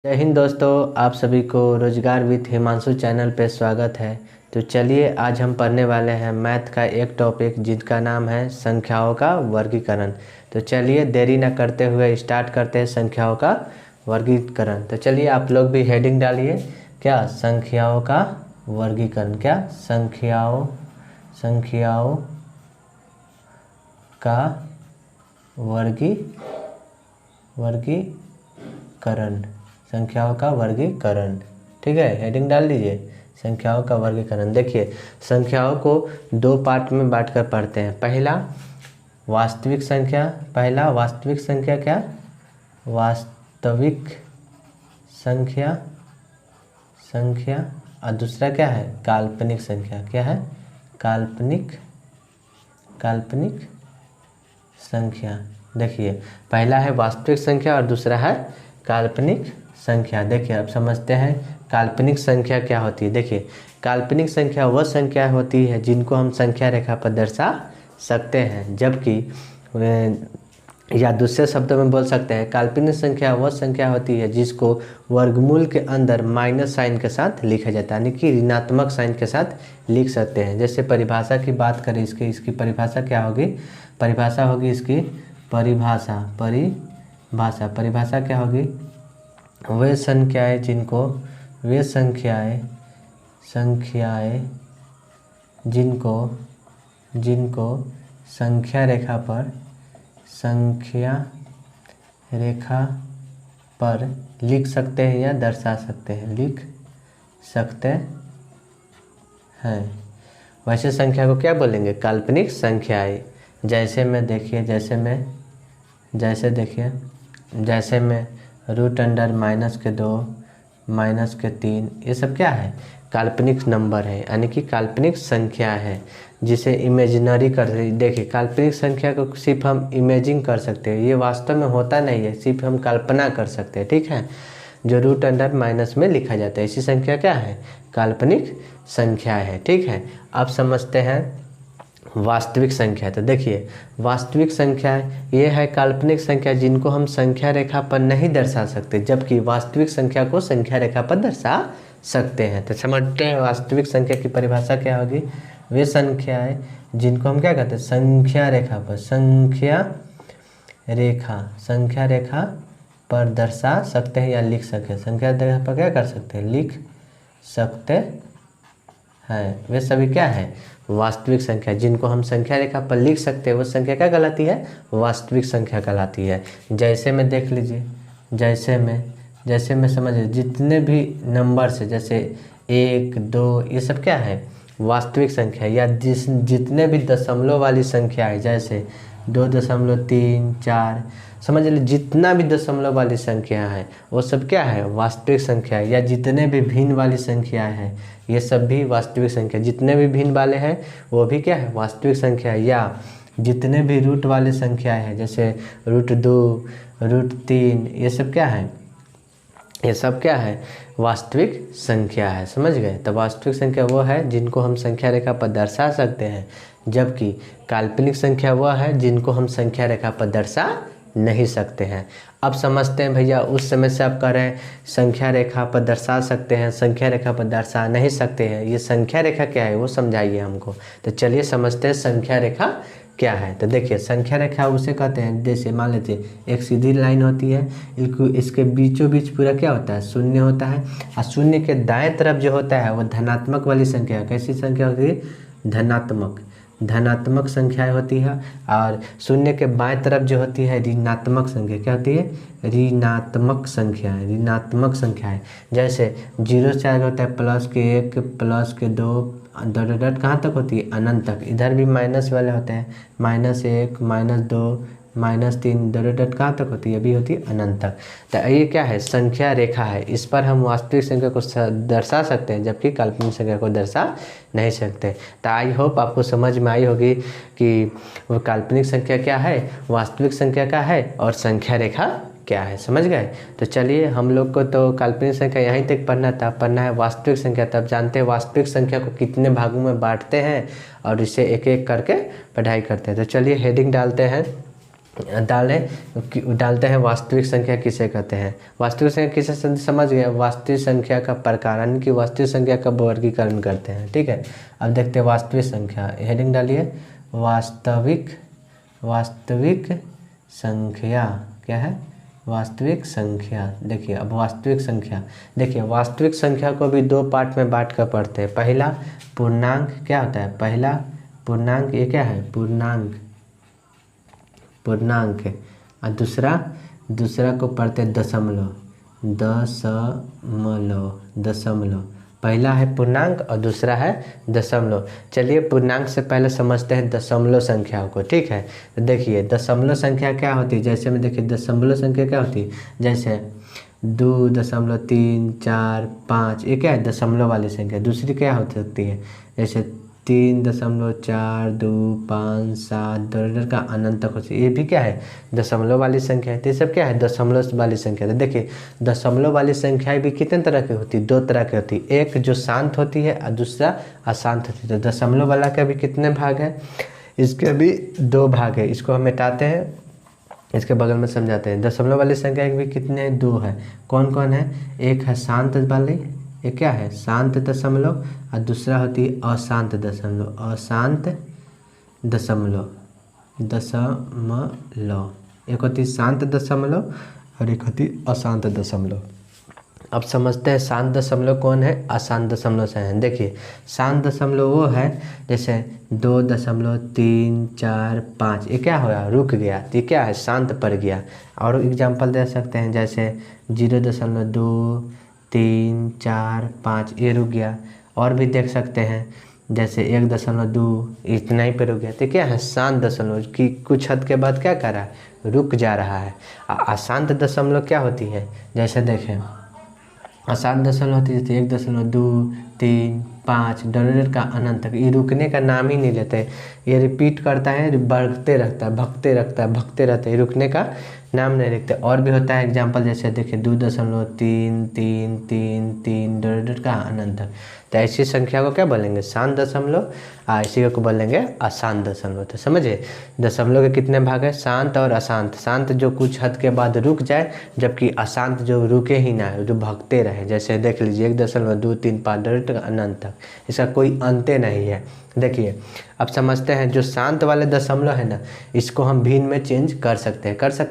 जय हिंद दोस्तों, आप सभी को रोजगार विद हिमांशु चैनल पे स्वागत है। तो चलिए आज हम पढ़ने वाले हैं मैथ का एक टॉपिक जिसका नाम है संख्याओं का वर्गीकरण। तो चलिए देरी न करते हुए स्टार्ट करते हैं संख्याओं का वर्गीकरण। तो चलिए आप लोग भी हेडिंग डालिए, क्या संख्याओं का वर्गीकरण, क्या संख्याओं का वर्गीकरण, संख्याओं का वर्गीकरण। ठीक है, हेडिंग डाल दीजिए संख्याओं का वर्गीकरण। देखिए संख्याओं को दो पार्ट में बांटकर पढ़ते हैं। पहला वास्तविक संख्या, क्या वास्तविक संख्या और दूसरा क्या है काल्पनिक संख्या। क्या है काल्पनिक संख्या। देखिए पहला है वास्तविक संख्या और दूसरा है काल्पनिक संख्या। देखिए अब समझते हैं काल्पनिक संख्या क्या होती है। देखिए काल्पनिक संख्या वह संख्या होती है जिनको हम संख्या रेखा पर दर्शा सकते हैं, जबकि या दूसरे शब्दों में बोल सकते हैं काल्पनिक संख्या वह संख्या होती है जिसको वर्गमूल के अंदर माइनस साइन के साथ लिखा जाता है, यानी कि ऋणात्मक साइन के साथ लिख सकते हैं। जैसे परिभाषा की बात करें, इसकी परिभाषा क्या होगी, परिभाषा होगी इसकी परिभाषा क्या होगी, वे संख्याएं जिनको संख्या रेखा पर लिख सकते हैं या दर्शा सकते हैं, वैसे संख्या को क्या बोलेंगे काल्पनिक संख्याएं। जैसे में रूट अंडर -2 -3, ये सब क्या है काल्पनिक नंबर है, यानी कि काल्पनिक संख्या है जिसे इमेजिनरी कर। देखिए काल्पनिक संख्या को सिर्फ हम इमेजिंग कर सकते हैं, ये वास्तव में होता नहीं है, सिर्फ हम कल्पना कर सकते हैं। ठीक है, जो रूट अंडर माइनस में लिखा जाता है इसी संख्या क्या है काल्पनिक संख्या है। ठीक है, अब समझते हैं वास्तविक संख्या। तो देखिए वास्तविक संख्या ये है काल्पनिक संख्या जिनको हम संख्या रेखा पर नहीं दर्शा सकते, जबकि वास्तविक संख्या को संख्या रेखा पर दर्शा सकते हैं। तो समझते हैं वास्तविक संख्या की परिभाषा क्या होगी, वे संख्याएं जिनको हम क्या कहते हैं संख्या रेखा पर दर्शा सकते हैं या लिख सकते, संख्या रेखा पर क्या कर सकते हैं लिख सकते हैं, वे सभी क्या है वास्तविक संख्या। जिनको हम संख्या रेखा पर लिख सकते हैं वो संख्या क्या कहलाती है वास्तविक संख्या कहलाती है। जैसे में देख लीजिए, जैसे में समझिए जितने भी नंबर से, जैसे 1 2 ये सब क्या है वास्तविक संख्या, या जितने भी दशमलव वाली संख्या है, जैसे 2.3 4, समझ लीजिए जितना भी दशमलव वाली संख्या है वो सब क्या है वास्तविक संख्या है। या जितने भी भिन्न वाली संख्या है ये सब भी वास्तविक संख्या, जितने भी भिन्न वाले हैं वो भी क्या है वास्तविक संख्या है। या जितने भी रूट वाले संख्या है, जैसे √2 √3, ये सब क्या है, ये सब क्या है वास्तविक संख्या है। समझ गए, तो वास्तविक संख्या वो है जिनको हम संख्या रेखा पर दर्शा सकते हैं, जबकि काल्पनिक संख्या वह है जिनको हम संख्या रेखा पर दर्शा नहीं सकते हैं। अब समझते हैं भैया, उस समय से आप कह रहे हैं संख्या रेखा पर दर्शा सकते हैं, संख्या रेखा पर दर्शा नहीं सकते हैं, ये संख्या रेखा क्या है वो समझाइए हमको। तो चलिए समझते हैं संख्या रेखा क्या है। तो देखिए संख्या रेखा उसे कहते हैं, जैसे मान लेते हैं एक सीधी लाइन होती है, इसके बीचों बीच पूरा क्या होता है शून्य होता है, और शून्य के दाएं तरफ जो होता है वो धनात्मक वाली संख्या, कैसी संख्या होती है धनात्मक संख्याएं होती है, और शून्य के बाएं तरफ जो होती है ऋणात्मक संख्या, क्या होती है ऋणात्मक संख्याएं। जैसे 0 से आगे होता है +1 +2 डॉट कहाँ तक होती है अनंत तक। इधर भी माइनस वाले होते हैं -1 -2 -3 डॉट कहाँ तक होती है, अभी होती है अनंत तक। तो ये क्या है संख्या रेखा है, इस पर हम वास्तविक संख्या को दर्शा सकते हैं, जबकि काल्पनिक संख्या को दर्शा नहीं सकते। तो आई होप आपको समझ में आई होगी कि वो काल्पनिक संख्या क्या है, वास्तविक संख्या क्या है और संख्या रेखा क्या है। समझ गए। तो चलिए हम लोग को तो काल्पनिक संख्या यहीं तक पढ़ना है वास्तविक संख्या तब जानते हैं वास्तविक संख्या को कितने भागों में बांटते हैं और इसे एक एक करके पढ़ाई करते हैं। तो चलिए हेडिंग डालते हैं डालते हैं वास्तविक संख्या किसे कहते हैं। वास्तविक संख्या किसे समझ गए, वास्तविक संख्या का प्रकार यानी कि वास्तविक संख्या का वर्गीकरण करते हैं। ठीक है, अब देखते हैं वास्तविक संख्या, हेडिंग डालिए वास्तविक संख्या क्या है, वास्तविक संख्या। देखिए अब वास्तविक संख्या, देखिए वास्तविक संख्या को भी दो पार्ट में बांट कर पढ़ते हैं। पहला पूर्णांक क्या होता है, पहला पूर्णांक, ये क्या है पूर्णांक है, और दूसरा को पढ़ते हैं दशमलव। पहला है पूर्णांक और दूसरा है दशमलव। चलिए पूर्णांक से पहले समझते हैं दशमलव संख्याओं को। ठीक है, तो देखिए दशमलव संख्या क्या होती है, जैसे में देखिए दशमलव संख्या क्या होती है, जैसे 2.345 ये क्या है दशमलव वाली संख्या। दूसरी क्या हो सकती है, जैसे 3.42557 डॉलर का अनंत तक हो सकती है, ये भी क्या है दशमलव वाली संख्या है। तो ये सब क्या है दशमलव वाली संख्या। तो देखिए दशमलव वाली संख्याएं भी कितने तरह की होती है, दो तरह की होती है, एक जो शांत होती है और दूसरा अशांत होती है। तो दशमलव वाला का भी कितने भाग है, इसके भी दो भाग है। इसको हम मिटाते हैं, इसके बगल में समझाते हैं। दशमलव वाली संख्या के भी कितने, दो है। कौन कौन है, एक है शांत वाली, ये क्या है शांत दशमलव, और दूसरा होती है अशांत दशमलव। एक होती है शांत दशमलव और एक होती है अशांत दशमलव। अब समझते हैं शांत दशमलव कौन है, अशांत दशमलव से है। देखिए शांत दशमलव वो है जैसे 2.345 ये क्या होया, रुक गया, तो ये क्या है शांत पड़ गया। और एग्जांपल दे सकते हैं जैसे 0.2345 ये रुक गया। और भी देख सकते हैं जैसे 1.2 इतना ही पे रुक गया, तो क्या है शांत दशमलव कि कुछ हद के बाद क्या कर रहा है, रुक जा रहा है। अशांत दशमलव क्या होती है, जैसे देखें अशांत दशमलव होती है जैसे 1.235 डॉलर का अनंत तक, ये रुकने का नाम ही नहीं लेते, ये रिपीट करता है, बढ़ते रहता है, भगते रहता है, रुकने का नाम नहीं लिखते। और भी होता है एग्जांपल जैसे देखिए 2.3333 डॉलर का अनंत तक, तो ऐसी संख्या को क्या बोलेंगे शांत दशमलव, इसी को बोलेंगे अशांत दशमलव। तो समझे दशमलव के कितने भाग है, शांत और अशांत। शांत जो कुछ हद के बाद रुक जाए, जबकि अशांत जो रुके ही ना, जो भगते रहे। जैसे देख लीजिए 1.235 डॉलर का अनंत तक, इसका कोई अंत नहीं है। देखिए अब समझते हैं जो शांत वाले दशमलव है ना, इसको हम भिन्न में चेंज कर सकते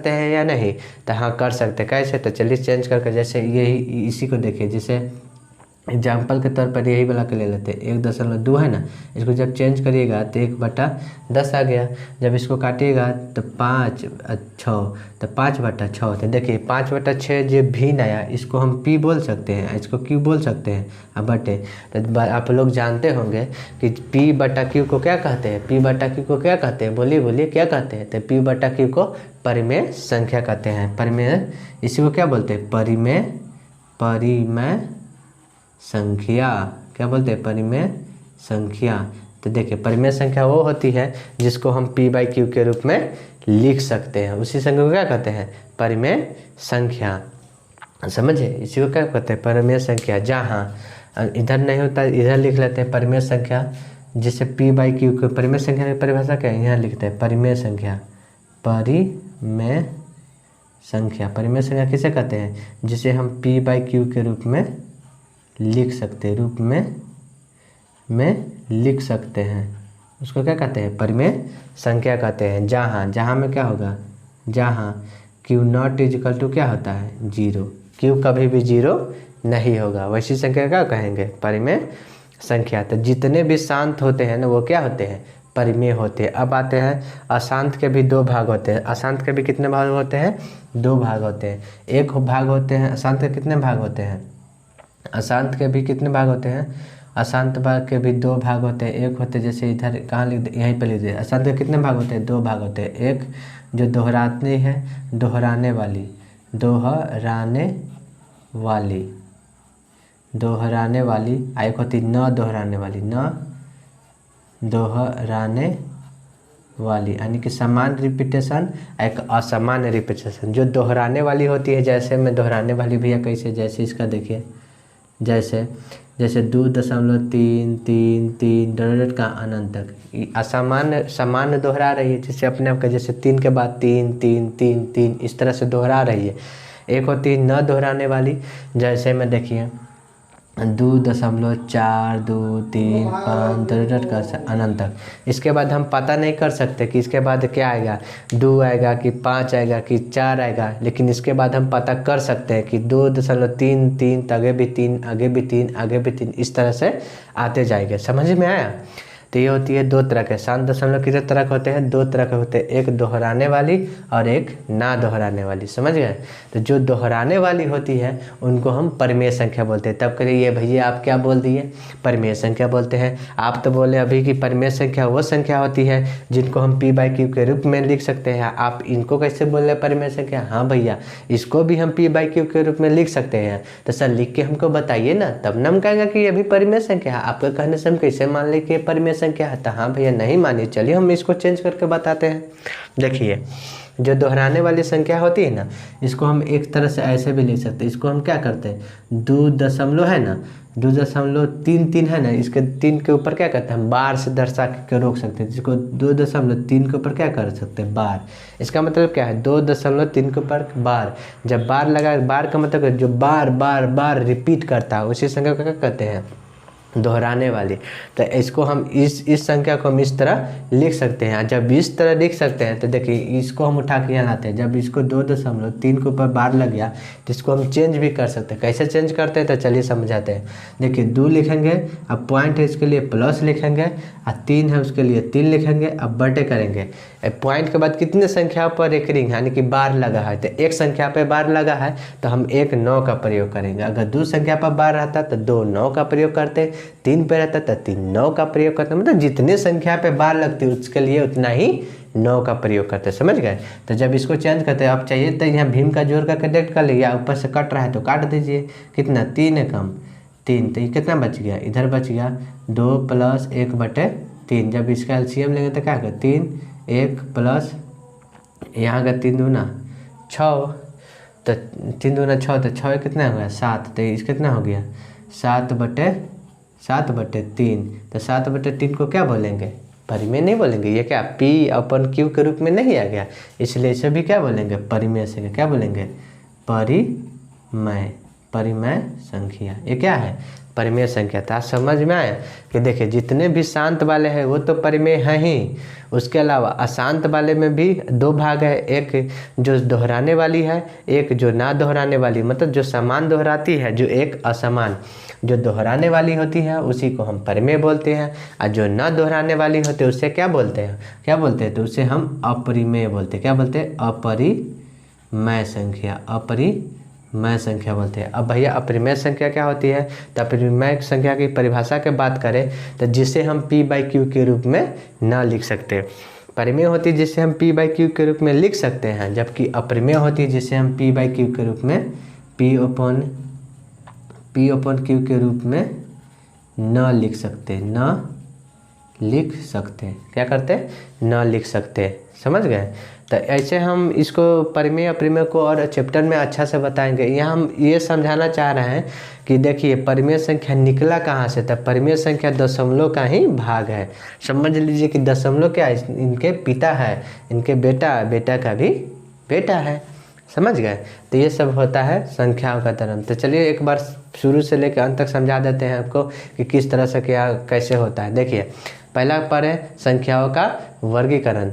हैं या नहीं, तो हाँ कर सकते हैं। कैसे, तो चलिए चेंज करके जैसे यही इसी को देखिए, जैसे एग्जाम्पल के तौर पर यही वाला के ले लेते हैं 1.2 है ना, इसको जब चेंज करिएगा तो 1/10 आ गया। जब इसको काटिएगा तो 5/6, तो 5/6। तो देखिए 5/6 जो भिन्न आया, इसको हम पी बोल सकते हैं, इसको क्यू बोल सकते हैं, अब बटे। तो आप लोग जानते होंगे कि P/Q को क्या कहते हैं, P/Q को क्या कहते हैं, बोलिए क्या कहते हैं। तो P/Q को परिमेय संख्या कहते हैं। परिमेय, इसी को क्या बोलते हैं, परिमेय संख्या। क्या बोलते हैं, परिमेय संख्या। तो देखिए परिमेय संख्या वो होती है जिसको हम P/Q के रूप में लिख सकते हैं, उसी संख्या को क्या कहते हैं, परिमेय संख्या। समझे, इसी को क्या कहते हैं, परिमेय संख्या। जहाँ इधर नहीं होता इधर लिख लेते हैं परिमेय संख्या, जिससे P/Q को परिमेय संख्या की परिभाषा क्या है, यहाँ लिखते हैं परिमेय संख्या। परिमेय संख्या किसे कहते हैं, जिसे हम P/Q के रूप में लिख सकते हैं, लिख सकते हैं, उसको क्या कहते हैं, परिमेय संख्या कहते हैं। जहाँ में क्या होगा, जहाँ Q0 क्या होता है, 0, Q कभी भी 0 नहीं होगा, वैसी संख्या क्या कहेंगे, परिमेय संख्या। तो जितने भी शांत होते हैं ना वो क्या होते हैं, परिमेय होते हैं। अब आते हैं अशांत के भी दो भाग होते हैं। अशांत के भी कितने भाग होते हैं, दो भाग होते हैं। एक भाग होते हैं अशांत के कितने भाग होते हैं, अशांत के भी कितने भाग होते हैं, अशांत भाग के भी दो भाग होते हैं। एक होते जैसे इधर कहाँ लिख दे, यहीं पर लिख दे। अशांत के कितने भाग होते हैं, दो भाग होते हैं। एक जो दोहराते हैं, दोहराने वाली, एक होती न दोहराने वाली, यानी कि समान रिपीटेशन, एक असामान्य रिपीटेशन। जो दोहराने वाली होती है, जैसे मैं दोहराने वाली भैया कैसे, जैसे इसका देखिए, जैसे जैसे 2.333 डॉट का अनंत तक असामान्य सामान्य दोहरा रही है, जैसे अपने आप का जैसे 3 के बाद 3 3 3 3 इस तरह से दोहरा रही है। एक होती है न दोहराने वाली, जैसे में देखिए 2.423 डॉट का अनंत तक। इसके बाद हम पता नहीं कर सकते कि इसके बाद क्या आएगा, 2 आएगा कि 5 आएगा कि 4 आएगा, लेकिन इसके बाद हम पता कर सकते हैं कि 2.33 आगे भी 3 आगे भी 3 आगे भी 3 इस तरह से आते जाएंगे। समझ में आया। तो ये होती है दो तरह के शांत दशमलव। कितने तरह के होते हैं, दो तरह के होते हैं, एक दोहराने वाली और एक ना दोहराने वाली। समझ गए। तो जो दोहराने वाली होती है उनको हम परिमेय संख्या बोलते हैं। तब करिए ये भैया आप क्या बोल दिए, परिमेय संख्या बोलते हैं। आप तो बोले अभी कि परिमेय संख्या वो संख्या होती है जिनको हम p/q के रूप में लिख सकते हैं। आप इनको कैसे बोल रहे परिमेय संख्या। हाँ भैया इसको भी हम p/q के रूप में लिख सकते हैं। तो सर लिख के हमको बताइए ना, तब ना हम कहेंगे कि ये भी परिमेय संख्या है। आपके कहने से हम कैसे मान लें कि परिमेय संख्या है। तो हाँ भैया नहीं मानिए, चलिए हम इसको चेंज करके बताते हैं। देखिए जो दोहराने वाली संख्या होती है ना, इसको हम एक तरह से ऐसे भी लिख सकते हैं। इसको हम क्या करते हैं, 2 दशमलव है ना, 2.33 है ना, इसके 3 के ऊपर क्या करते हैं हम बार से दर्शा के रोक सकते हैं। जिसको 2.3 के ऊपर क्या कर सकते हैं, बार। इसका मतलब क्या है, 2.3 के ऊपर बार। जब बार लगा, बार का मतलब जो बार बार बार रिपीट करता है उसी संख्या को क्या कहते हैं, दोहराने वाली। तो इसको हम इस संख्या को हम इस तरह लिख सकते हैं। जब इस तरह लिख सकते हैं तो देखिए इसको हम उठा के यहाँ लाते हैं। जब इसको 2.3 के ऊपर बार लग गया तो इसको हम चेंज भी कर सकते हैं। कैसे चेंज करते हैं तो चलिए समझाते हैं। देखिए 2 लिखेंगे, अब पॉइंट है इसके लिए प्लस लिखेंगे, और 3 है उसके लिए 3 लिखेंगे, अब बटे करेंगे। पॉइंट के बाद कितने संख्या पर एक रिंग यानी कि बार लगा है, तो एक संख्या पर बार लगा है तो हम 1 9 का प्रयोग करेंगे। अगर 2 संख्या पर बार रहता तो 2 9 का प्रयोग करते, 3 पे रहता तो 3 9 का प्रयोग करते। मतलब जितने संख्या पे बार लगती है उसके लिए उतना ही 9 का प्रयोग करते। समझ गए। तो जब इसको चेंज करते हैं, आप चाहिए तो यहाँ भीम का जोड़ का कनेक्ट कर लीजिए, ऊपर से कट रहा है तो काट दीजिए। कितना, 3 है कम 3, तो ये कितना बच गया, इधर बच गया 2 + 1/3। जब इसका एलसीएम लेंगे तो क्या होगा, 3 1 प्लस यहाँ का 3 दूना 6, तो 3 दूना 6, तो 6 कितना हो गया 7, तो इस कितना हो गया 7/3। तो 7/3 को क्या बोलेंगे, परिमेय नहीं बोलेंगे। ये क्या p/q के रूप में नहीं आ गया, इसलिए इसे भी क्या बोलेंगे, परिमेय संख्या। क्या बोलेंगे, परिमेय संख्या। ये क्या है, परिमेय संख्या। तो समझ में आया कि देखिए जितने भी शांत वाले हैं वो तो परिमेय हैं ही, उसके अलावा अशांत वाले में भी 2 भाग है, एक जो दोहराने वाली है, एक जो ना दोहराने वाली। मतलब जो समान दोहराती है, जो एक असमान। जो दोहराने वाली होती है उसी को हम परिमेय बोलते हैं, और जो ना दोहराने वाली होती है उससे क्या बोलते हैं, तो उसे हम अपरिमेय बोलते हैं। क्या बोलते हैं, अपरिमेय संख्या, अपरिमेय संख्या बोलते हैं। अब भैया अपरिमेय संख्या क्या होती है, तो अपरिमेय संख्या की परिभाषा की बात करें तो जिसे हम p/q के रूप में ना लिख सकते। परिमेय होती है जिसे हम p/q के रूप में लिख सकते हैं, जबकि अपरिमेय होती है जिसे हम p/q के रूप में p/q के रूप में न लिख सकते, क्या करते, न लिख सकते। समझ गए। तो ऐसे हम इसको परिमेय अपरिमेय को और चैप्टर में अच्छा से बताएंगे। यहाँ हम ये समझाना चाह रहे हैं कि देखिए परिमेय संख्या निकला कहाँ से, तब परिमेय संख्या दशमलव का ही भाग है। समझ लीजिए कि दशमलव क्या है, इनके पिता है, इनके बेटा का भी बेटा है। समझ गए। तो ये सब होता है संख्याओं का धर्म। तो चलिए एक बार शुरू से लेकर अंत तक समझा देते हैं आपको कि किस तरह से क्या कैसे होता है। देखिए पहला पर है संख्याओं का वर्गीकरण।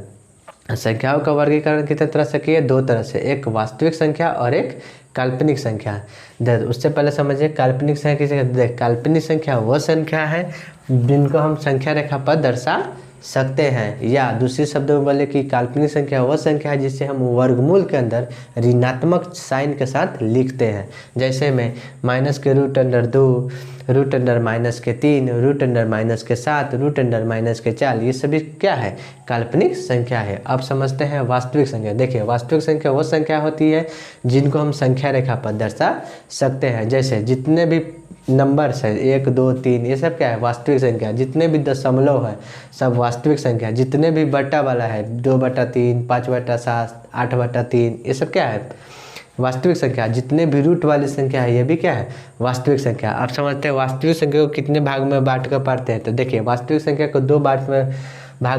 संख्याओं का वर्गीकरण कितने तरह से किए, 2 तरह से, एक वास्तविक संख्या और एक काल्पनिक संख्या। उससे पहले समझिए काल्पनिक संख्या किसे कहते हैं। काल्पनिक संख्या वो संख्या है जिनको हम संख्या रेखा पर दर्शा सकते हैं, या दूसरे शब्दों में बोले कि काल्पनिक संख्या वो संख्या है जिसे हम वर्गमूल के अंदर ऋणात्मक साइन के साथ लिखते हैं। जैसे में -√2, √-3, √-7, √-4, ये सभी क्या है, काल्पनिक संख्या है। अब समझते हैं वास्तविक संख्या। देखिए वास्तविक संख्या वो संख्या होती है जिनको हम संख्या रेखा पर दर्शा सकते हैं। जैसे जितने भी नंबर्स है 1 2 3 ये सब क्या है, वास्तविक संख्या। जितने भी दशमलव है सब वास्तविक संख्या। जितने भी बट्टा वाला है 2/3, 5/7, 8/3, ये सब क्या है, वास्तविक संख्या, जितने भी रूट वाली संख्या है ये भी क्या है, वास्तविक संख्या। आप समझते हैं वास्तविक संख्या को कितने भाग में बांट कर पढ़ते हैं, तो देखिए वास्तविक संख्या को दो भाग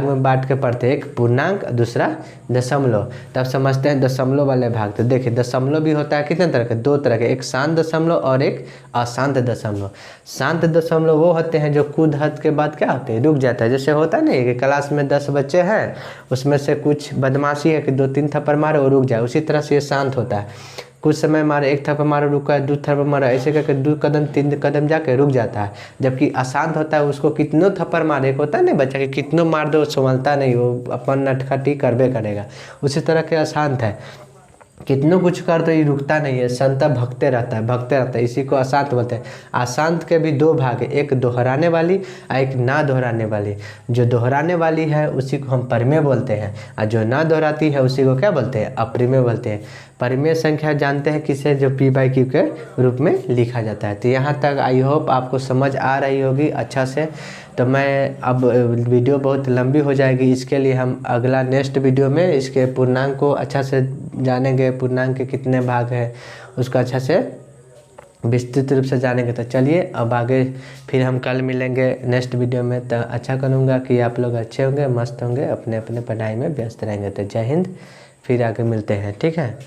में बांट के पढ़ते हैं, एक पूर्णांक दूसरा दशमलव। तब समझते हैं दशमलव वाले भाग। तो देखिए दशमलव भी होता है कितने तरह के, दो तरह के, एक शांत दशमलव और एक अशांत दशमलव। शांत दशमलव वो होते हैं जो कूद हद के बाद क्या होते हैं, रुक जाता है। जैसे होता है ना कि क्लास में 10 बच्चे हैं, उसमें से कुछ बदमाशी है कि 2-3 थप्पड़ मारे और रुक जाए, उसी तरह से ये शांत होता है। कुछ समय मारे, एक थप्पड़ मारो रुका, 2 थप्पड़ मारा, ऐसे करके 2 कदम 3 कदम जाके रुक जाता है। जबकि अशांत होता है, उसको कितनों थप्पड़ मारे, एक होता है ना बच्चा कि कितनों मार दो संभलता नहीं, वो अपन नटखटी करबे करेगा, उसी तरह के अशांत है। कितनों कुछ कर तो ये रुकता नहीं है, संता भगते रहता है, इसी को अशांत बोलते हैं। अशांत के भी दो भाग है, एक दोहराने वाली और एक ना दोहराने वाली। जो दोहराने वाली है उसी को हम परिमेय बोलते हैं, और जो ना दोहराती है उसी को क्या बोलते हैं, अपरिमेय बोलते हैं। परिमेय संख्या जानते हैं किसे, जो p/q के रूप में लिखा जाता है। तो यहाँ तक आई होप आपको समझ आ रही होगी अच्छा से। तो मैं अब वीडियो बहुत लंबी हो जाएगी, इसके लिए हम अगला नेक्स्ट वीडियो में इसके पूर्णांक को अच्छा से जानेंगे, पूर्णांक के कितने भाग हैं उसका अच्छा से विस्तृत रूप से जानेंगे। तो चलिए अब आगे फिर हम कल मिलेंगे नेक्स्ट वीडियो में। तो अच्छा करूँगा कि आप लोग अच्छे होंगे, मस्त होंगे, अपने अपने पढ़ाई में व्यस्त रहेंगे। तो जय हिंद, फिर आगे मिलते हैं, ठीक है।